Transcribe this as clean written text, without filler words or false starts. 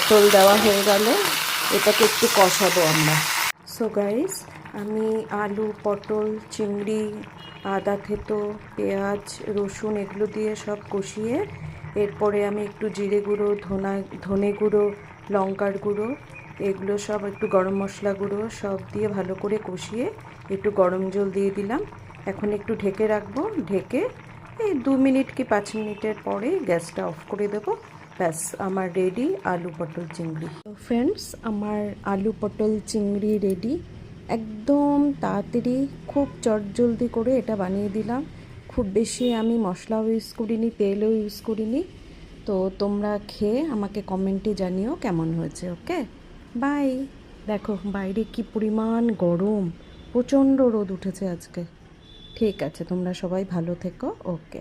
পটল দেওয়া হয়ে গেলে এটাকে একটু কষাবো আমরা। সো গাইস, আমি আলু, পটল, চিংড়ি, আদা থেতো, পেঁয়াজ, রসুন এগুলো দিয়ে সব কষিয়ে এরপরে আমি একটু জিরে গুঁড়ো, ধনে গুঁড়ো, লঙ্কার গুঁড়ো এগুলো সব, একটু গরম মশলা গুঁড়ো সব দিয়ে ভালো করে কষিয়ে একটু গরম জল দিয়ে দিলাম। এখন একটু ঢেকে রাখবো। ঢেকে এই 2 মিনিট কি 5 মিনিটের পরে গ্যাসটা অফ করে দেবো। ব্যাস, আমার রেডি আলু পটল চিংড়ি। তো ফ্রেন্ডস, আমার আলু পটল চিংড়ি রেডি। একদম তাড়াতাড়ি, খুব চটজলদি করে এটা বানিয়ে দিলাম। খুব বেশি আমি মশলাও ইউজ করিনি, তেলও ইউজ করিনি। তো তোমরা খেয়ে আমাকে কমেন্টে জানিও কেমন হয়েছে। ওকে, বাই। দেখো বাইরে কি পরিমাণ গরম, প্রচণ্ড রোদ উঠেছে আজকে। ঠিক আছে, তোমরা সবাই ভালো থেকো। ওকে।